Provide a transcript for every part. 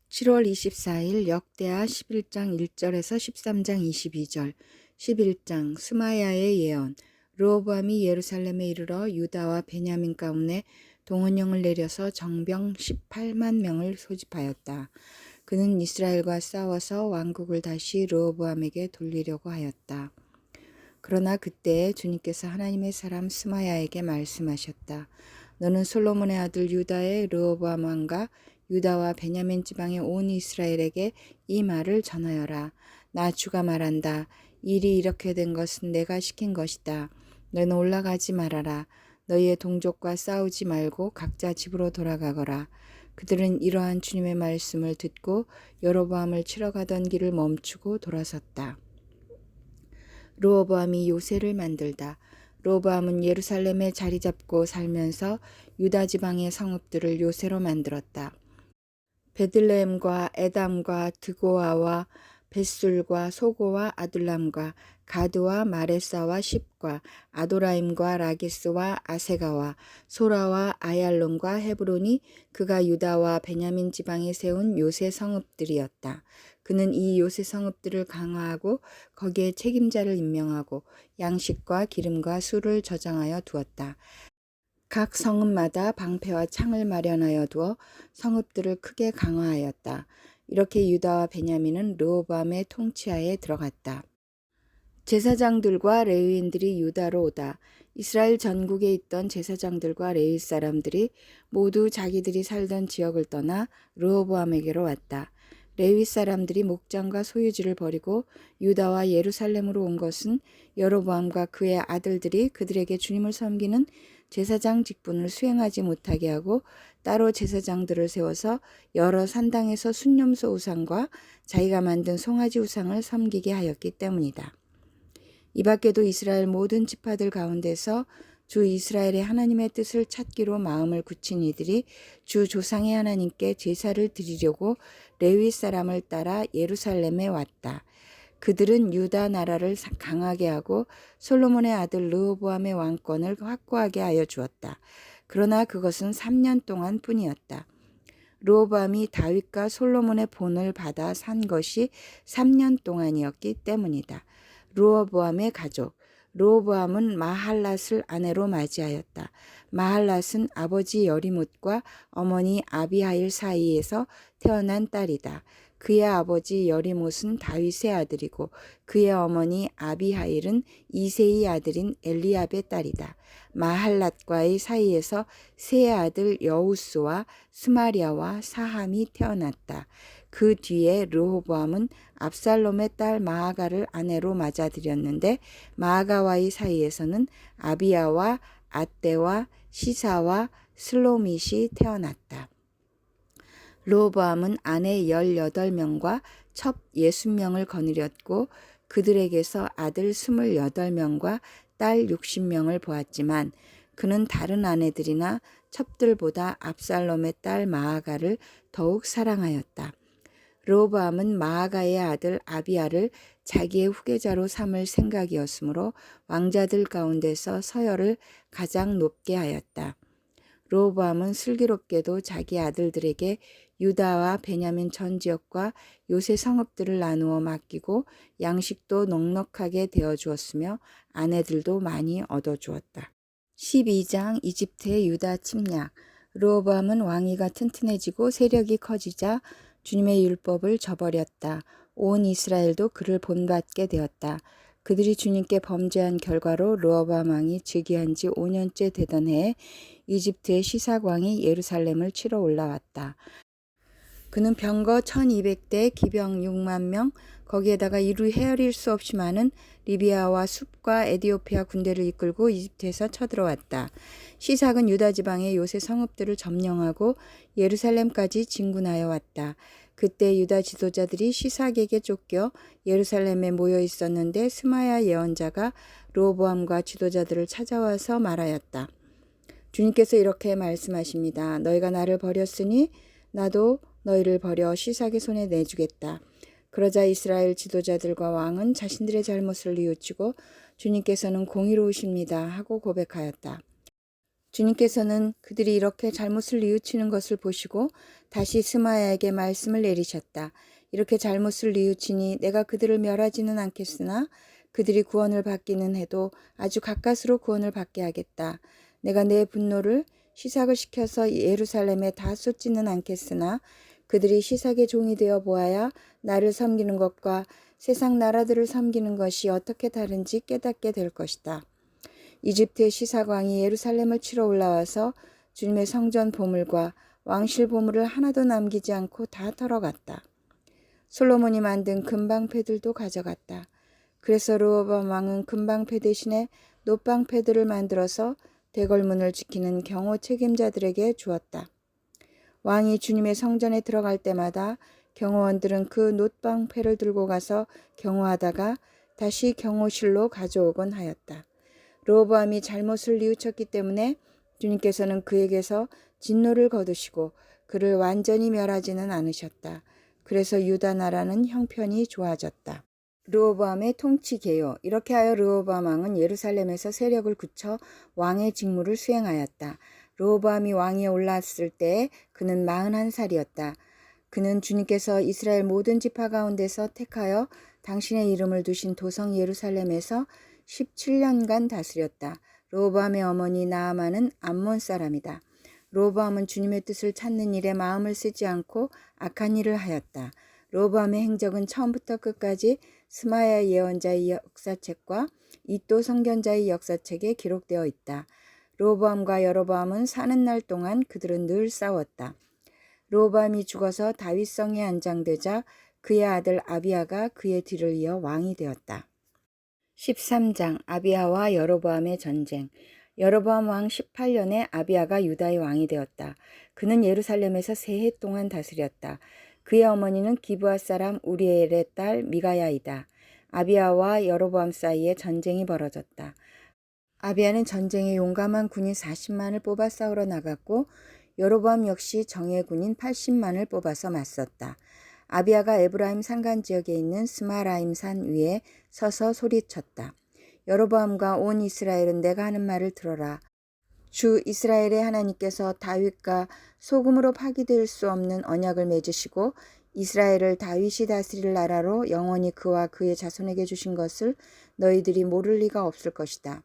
7월 24일 역대하 11장 1절에서 13장 22절, 11장 스마야의 예언. 르호보암이 예루살렘에 이르러 유다와 베냐민 가운데 동원령을 내려서 정병 18만 명을 소집하였다. 그는 이스라엘과 싸워서 왕국을 다시 르호보암에게 돌리려고 하였다. 그러나 그때 주님께서 하나님의 사람 스마야에게 말씀하셨다. 너는 솔로몬의 아들 유다의 르호보암 왕과 유다와 베냐민 지방의 온 이스라엘에게 이 말을 전하여라. 나 주가 말한다. 일이 이렇게 된 것은 내가 시킨 것이다. 너는 올라가지 말아라. 너희의 동족과 싸우지 말고 각자 집으로 돌아가거라. 그들은 이러한 주님의 말씀을 듣고 여로보암을 치러 가던 길을 멈추고 돌아섰다. 르호보암이 요새를 만들다. 르호보암은 예루살렘에 자리 잡고 살면서 유다 지방의 성읍들을 요새로 만들었다. 베들레헴과 에담과 드고아와 벳술과 소고와 아둘람과 가드와 마레사와 십과 아도라임과 라기스와 아세가와 소라와 아얄론과 헤브론이 그가 유다와 베냐민 지방에 세운 요새 성읍들이었다. 그는 이 요새 성읍들을 강화하고 거기에 책임자를 임명하고 양식과 기름과 술을 저장하여 두었다. 각 성읍마다 방패와 창을 마련하여 두어 성읍들을 크게 강화하였다. 이렇게 유다와 베냐민은 르호보암의 통치하에 들어갔다. 제사장들과 레위인들이 유다로 오다. 이스라엘 전국에 있던 제사장들과 레위 사람들이 모두 자기들이 살던 지역을 떠나 르호보암에게로 왔다. 레위 사람들이 목장과 소유지를 버리고 유다와 예루살렘으로 온 것은 여로보암과 그의 아들들이 그들에게 주님을 섬기는 제사장 직분을 수행하지 못하게 하고 따로 제사장들을 세워서 여러 산당에서 순념소 우상과 자기가 만든 송아지 우상을 섬기게 하였기 때문이다. 이 밖에도 이스라엘 모든 지파들 가운데서 주 이스라엘의 하나님의 뜻을 찾기로 마음을 굳힌 이들이 주 조상의 하나님께 제사를 드리려고 레위 사람을 따라 예루살렘에 왔다. 그들은 유다 나라를 강하게 하고 솔로몬의 아들 르호보암의 왕권을 확고하게 하여 주었다. 그러나 그것은 3년 동안 뿐이었다. 르호보암이 다윗과 솔로몬의 본을 받아 산 것이 3년 동안이었기 때문이다. 르호보암의 가족. 르호보암은 마할랏을 아내로 맞이하였다. 마할랏은 아버지 여리못과 어머니 아비하일 사이에서 태어난 딸이다. 그의 아버지 여리못은 다윗의 아들이고 그의 어머니 아비하일은 이새의 아들인 엘리압의 딸이다. 마할랏과의 사이에서 세 아들 여우스와 스마리아와 사함이 태어났다. 그 뒤에 르호보암은 압살롬의 딸 마아가를 아내로 맞아들였는데 마아가와의 사이에서는 아비야와 아떼와 시사와 슬로밋이 태어났다. 르호보암은 아내 18명과 첩 60명을 거느렸고 그들에게서 아들 28명과 딸 60명을 보았지만 그는 다른 아내들이나 첩들보다 압살롬의 딸 마아가를 더욱 사랑하였다. 르호보암은 마아가의 아들 아비야를 자기의 후계자로 삼을 생각이었으므로 왕자들 가운데서 서열을 가장 높게 하였다. 르호보암은 슬기롭게도 자기 아들들에게 유다와 베냐민 전 지역과 요새 성읍들을 나누어 맡기고 양식도 넉넉하게 되어 주었으며 아내들도 많이 얻어 주었다. 12장 이집트의 유다 침략. 르호보암은 왕위가 튼튼해지고 세력이 커지자 주님의 율법을 저버렸다. 온 이스라엘도 그를 본받게 되었다. 그들이 주님께 범죄한 결과로 르호보암 왕이 즉위한 지 5년째 되던 해에 이집트의 시삭 왕이 예루살렘을 치러 올라왔다. 그는 병거 1200대, 기병 6만 명, 거기에다가 이루 헤아릴 수 없이 많은 리비아와 숲과 에디오피아 군대를 이끌고 이집트에서 쳐들어왔다. 시삭은 유다 지방의 요새 성읍들을 점령하고 예루살렘까지 진군하여 왔다. 그때 유다 지도자들이 시삭에게 쫓겨 예루살렘에 모여 있었는데 스마야 예언자가 르호보암과 지도자들을 찾아와서 말하였다. 주님께서 이렇게 말씀하십니다. 너희가 나를 버렸으니 나도 너희를 버려 시삭의 손에 내주겠다. 그러자 이스라엘 지도자들과 왕은 자신들의 잘못을 뉘우치고 주님께서는 공의로우십니다 하고 고백하였다. 주님께서는 그들이 이렇게 잘못을 뉘우치는 것을 보시고 다시 스마야에게 말씀을 내리셨다. 이렇게 잘못을 뉘우치니 내가 그들을 멸하지는 않겠으나 그들이 구원을 받기는 해도 아주 가까스로 구원을 받게 하겠다. 내가 내 분노를 시삭을 시켜서 예루살렘에 다 쏟지는 않겠으나 그들이 시삭의 종이 되어 보아야 나를 섬기는 것과 세상 나라들을 섬기는 것이 어떻게 다른지 깨닫게 될 것이다. 이집트의 시삭왕이 예루살렘을 치러 올라와서 주님의 성전 보물과 왕실 보물을 하나도 남기지 않고 다 털어갔다. 솔로몬이 만든 금방패들도 가져갔다. 그래서 르호보암 왕은 금방패 대신에 놋방패들을 만들어서 대궐문을 지키는 경호 책임자들에게 주었다. 왕이 주님의 성전에 들어갈 때마다 경호원들은 그 놋방패를 들고 가서 경호하다가 다시 경호실로 가져오곤 하였다. 르호보암이 잘못을 뉘우쳤기 때문에 주님께서는 그에게서 진노를 거두시고 그를 완전히 멸하지는 않으셨다. 그래서 유다 나라는 형편이 좋아졌다. 르호보암의 통치 개요. 이렇게 하여 르호보암 왕은 예루살렘에서 세력을 굳혀 왕의 직무를 수행하였다. 르호보암이 왕위에 올랐을 때 그는 41살이었다. 그는 주님께서 이스라엘 모든 지파 가운데서 택하여 당신의 이름을 두신 도성 예루살렘에서 17년간 다스렸다. 르호보암의 어머니 나아만은 암몬 사람이다. 르호보암은 주님의 뜻을 찾는 일에 마음을 쓰지 않고 악한 일을 하였다. 르호보암의 행적은 처음부터 끝까지 스마야 예언자의 역사책과 이도 선견자의 역사책에 기록되어 있다. 르호보암과 여로보암은 사는 날 동안 그들은 늘 싸웠다. 르호보암이 죽어서 다윗성에 안장되자 그의 아들 아비야가 그의 뒤를 이어 왕이 되었다. 13장 아비야와 여로보암의 전쟁. 여로보암 왕 18년에 아비야가 유다의 왕이 되었다. 그는 예루살렘에서 3해 동안 다스렸다. 그의 어머니는 기브아 사람 우리엘의 딸 미가야이다. 아비야와 여로보암 사이에 전쟁이 벌어졌다. 아비야는 전쟁에 용감한 군인 40만을 뽑아 싸우러 나갔고 여로보암 역시 정예 군인 80만을 뽑아서 맞섰다. 아비야가 에브라임 산간 지역에 있는 스마라임 산 위에 서서 소리쳤다. 여로보암과 온 이스라엘은 내가 하는 말을 들어라. 주 이스라엘의 하나님께서 다윗과 소금으로 파기될 수 없는 언약을 맺으시고 이스라엘을 다윗이 다스릴 나라로 영원히 그와 그의 자손에게 주신 것을 너희들이 모를 리가 없을 것이다.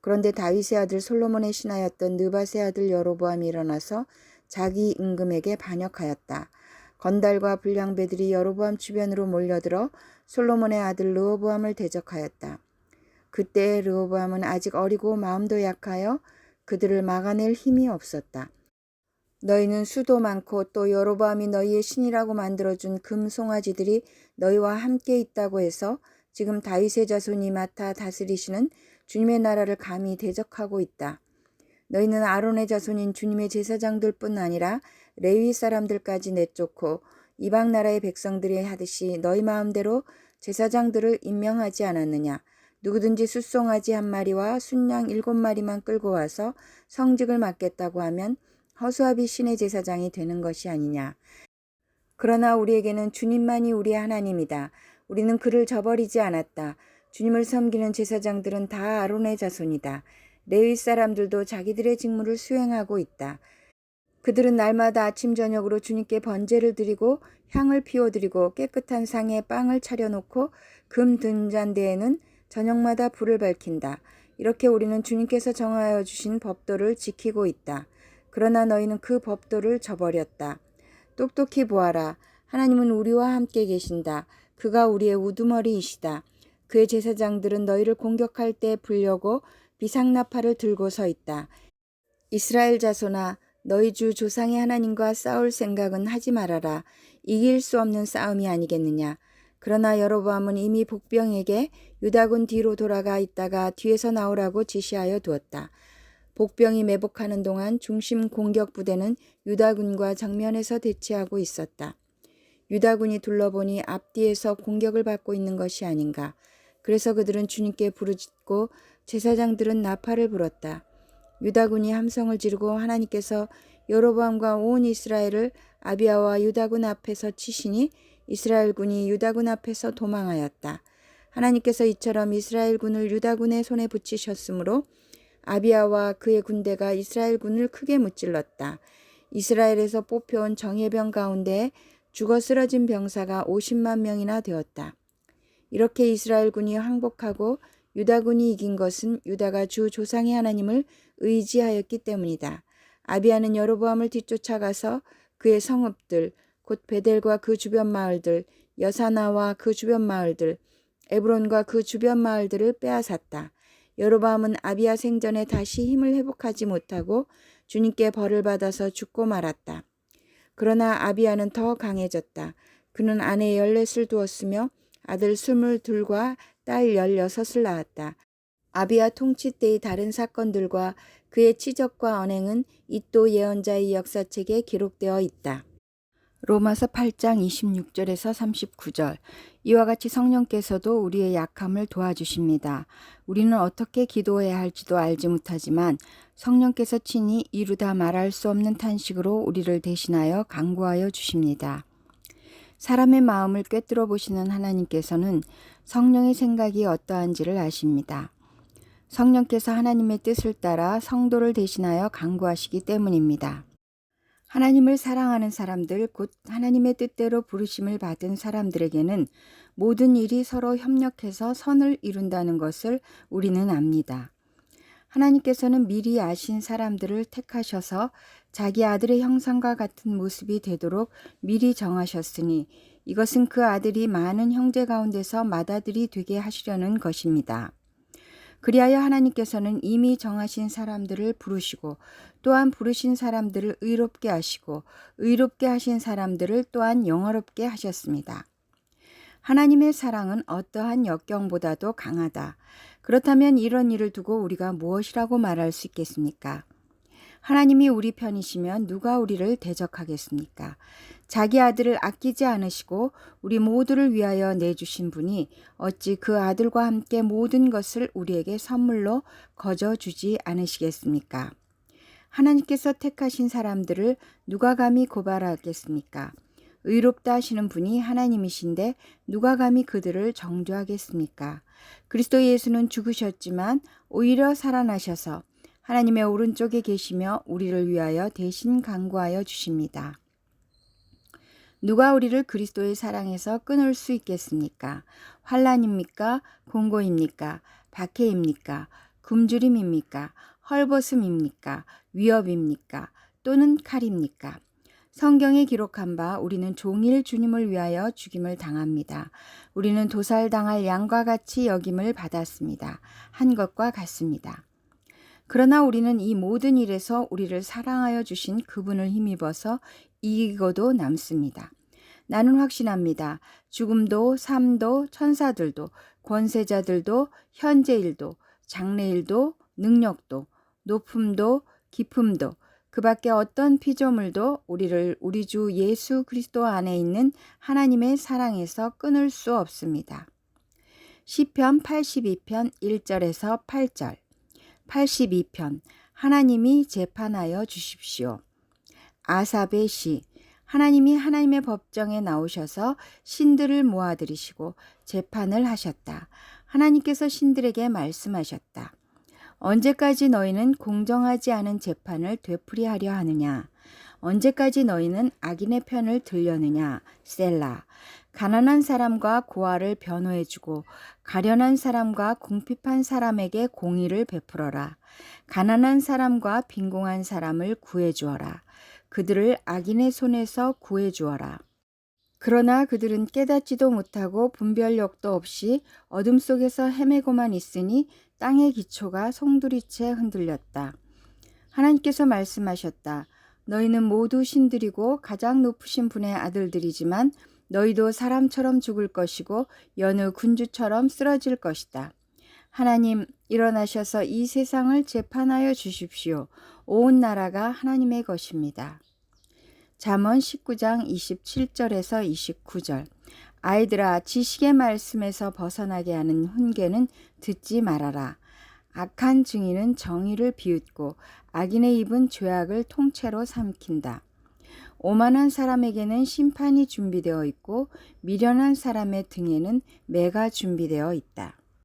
그런데 다윗의 아들 솔로몬의 신하였던 느밧의 아들 여로보암이 일어나서 자기 임금에게 반역하였다. 건달과 불량배들이 여로보암 주변으로 몰려들어 솔로몬의 아들 르호보암을 대적하였다. 그때 르호보암은 아직 어리고 마음도 약하여 그들을 막아낼 힘이 없었다. 너희는 수도 많고 또 여로보암이 너희의 신이라고 만들어준 금 송아지들이 너희와 함께 있다고 해서 지금 다윗의 자손이 맡아 다스리시는 주님의 나라를 감히 대적하고 있다. 너희는 아론의 자손인 주님의 제사장들 뿐 아니라 레위 사람들까지 내쫓고 이방 나라의 백성들이 하듯이 너희 마음대로 제사장들을 임명하지 않았느냐. 누구든지 숫송아지 1마리와 순양 7마리만 끌고 와서 성직을 맡겠다고 하면 허수아비 신의 제사장이 되는 것이 아니냐. 그러나 우리에게는 주님만이 우리의 하나님이다. 우리는 그를 저버리지 않았다. 주님을 섬기는 제사장들은 다 아론의 자손이다. 레위 사람들도 자기들의 직무를 수행하고 있다. 그들은 날마다 아침 저녁으로 주님께 번제를 드리고 향을 피워드리고 깨끗한 상에 빵을 차려놓고 금 등잔대에는 저녁마다 불을 밝힌다. 이렇게 우리는 주님께서 정하여 주신 법도를 지키고 있다. 그러나 너희는 그 법도를 저버렸다. 똑똑히 보아라. 하나님은 우리와 함께 계신다. 그가 우리의 우두머리이시다. 그의 제사장들은 너희를 공격할 때 불려고 비상나팔을 들고 서 있다. 이스라엘 자손아, 너희 주 조상의 하나님과 싸울 생각은 하지 말아라. 이길 수 없는 싸움이 아니겠느냐. 그러나 여로보암은 이미 복병에게 유다군 뒤로 돌아가 있다가 뒤에서 나오라고 지시하여 두었다. 복병이 매복하는 동안 중심 공격 부대는 유다군과 정면에서 대치하고 있었다. 유다군이 둘러보니 앞뒤에서 공격을 받고 있는 것이 아닌가. 그래서 그들은 주님께 부르짖고 제사장들은 나팔을 불었다. 유다군이 함성을 지르고 하나님께서 여로보암과 온 이스라엘을 아비야와 유다군 앞에서 치시니 이스라엘군이 유다군 앞에서 도망하였다. 하나님께서 이처럼 이스라엘군을 유다군의 손에 붙이셨으므로 아비야와 그의 군대가 이스라엘 군을 크게 무찔렀다. 이스라엘에서 뽑혀온 정예병 가운데 죽어 쓰러진 병사가 50만 명이나 되었다. 이렇게 이스라엘 군이 항복하고 유다 군이 이긴 것은 유다가 주 조상의 하나님을 의지하였기 때문이다. 아비야는 여로보암을 뒤쫓아가서 그의 성읍들, 곧 베델과 그 주변 마을들, 여사나와 그 주변 마을들, 에브론과 그 주변 마을들을 빼앗았다. 여로보암은 아비야 생전에 다시 힘을 회복하지 못하고 주님께 벌을 받아서 죽고 말았다. 그러나 아비야는 더 강해졌다. 그는 아내 14을 두었으며 아들 22과 딸 16을 낳았다. 아비야 통치 때의 다른 사건들과 그의 치적과 언행은 이도 예언자의 역사책에 기록되어 있다. 로마서 8장 26절에서 39절. 이와 같이 성령께서도 우리의 약함을 도와주십니다. 우리는 어떻게 기도해야 할지도 알지 못하지만 성령께서 친히 이루다 말할 수 없는 탄식으로 우리를 대신하여 간구하여 주십니다. 사람의 마음을 꿰뚫어 보시는 하나님께서는 성령의 생각이 어떠한지를 아십니다. 성령께서 하나님의 뜻을 따라 성도를 대신하여 간구하시기 때문입니다. 하나님을 사랑하는 사람들, 곧 하나님의 뜻대로 부르심을 받은 사람들에게는 모든 일이 서로 협력해서 선을 이룬다는 것을 우리는 압니다. 하나님께서는 미리 아신 사람들을 택하셔서 자기 아들의 형상과 같은 모습이 되도록 미리 정하셨으니 이것은 그 아들이 많은 형제 가운데서 맏아들이 되게 하시려는 것입니다. 그리하여 하나님께서는 이미 정하신 사람들을 부르시고 또한 부르신 사람들을 의롭게 하시고 의롭게 하신 사람들을 또한 영화롭게 하셨습니다. 하나님의 사랑은 어떠한 역경보다도 강하다. 그렇다면 이런 일을 두고 우리가 무엇이라고 말할 수 있겠습니까? 하나님이 우리 편이시면 누가 우리를 대적하겠습니까? 자기 아들을 아끼지 않으시고 우리 모두를 위하여 내주신 분이 어찌 그 아들과 함께 모든 것을 우리에게 선물로 거저 주지 않으시겠습니까? 하나님께서 택하신 사람들을 누가 감히 고발하겠습니까? 의롭다 하시는 분이 하나님이신데 누가 감히 그들을 정죄하겠습니까? 그리스도 예수는 죽으셨지만 오히려 살아나셔서 하나님의 오른쪽에 계시며 우리를 위하여 대신 간구하여 주십니다. 누가 우리를 그리스도의 사랑에서 끊을 수 있겠습니까? 환난입니까? 공고입니까? 박해입니까? 굶주림입니까? 헐벗음입니까? 위협입니까? 또는 칼입니까? 성경에 기록한 바 우리는 종일 주님을 위하여 죽임을 당합니다. 우리는 도살당할 양과 같이 여김을 받았습니다. 한 것과 같습니다. 그러나 우리는 이 모든 일에서 우리를 사랑하여 주신 그분을 힘입어서 이기고도 남습니다. 나는 확신합니다. 죽음도 삶도 천사들도 권세자들도 현재일도 장래일도 능력도 높음도 깊음도 그 밖에 어떤 피조물도 우리를 우리 주 예수 그리스도 안에 있는 하나님의 사랑에서 끊을 수 없습니다. 시편 82편 1절에서 8절. 82편 하나님이 재판하여 주십시오. 아삽의 시. 하나님이 하나님의 법정에 나오셔서 신들을 모아들이시고 재판을 하셨다. 하나님께서 신들에게 말씀하셨다. 언제까지 너희는 공정하지 않은 재판을 되풀이하려 하느냐? 언제까지 너희는 악인의 편을 들려느냐? 셀라. 가난한 사람과 고아를 변호해주고 가련한 사람과 궁핍한 사람에게 공의를 베풀어라. 가난한 사람과 빈궁한 사람을 구해주어라. 그들을 악인의 손에서 구해주어라. 그러나 그들은 깨닫지도 못하고 분별력도 없이 어둠 속에서 헤매고만 있으니 땅의 기초가 송두리째 흔들렸다. 하나님께서 말씀하셨다. 너희는 모두 신들이고 가장 높으신 분의 아들들이지만 너희도 사람처럼 죽을 것이고 여느 군주처럼 쓰러질 것이다. 하나님 일어나셔서 이 세상을 재판하여 주십시오. 온 나라가 하나님의 것입니다. 잠언 19장 27절에서 29절. 아이들아 지식의 말씀에서 벗어나게 하는 훈계는 듣지 말아라. 악한 증인은 정의를 비웃고 악인의 입은 죄악을 통째로 삼킨다. 오만한 사람에게는 심판이 준비되어 있고 미련한 사람의 등에는 매가 준비되어 있다.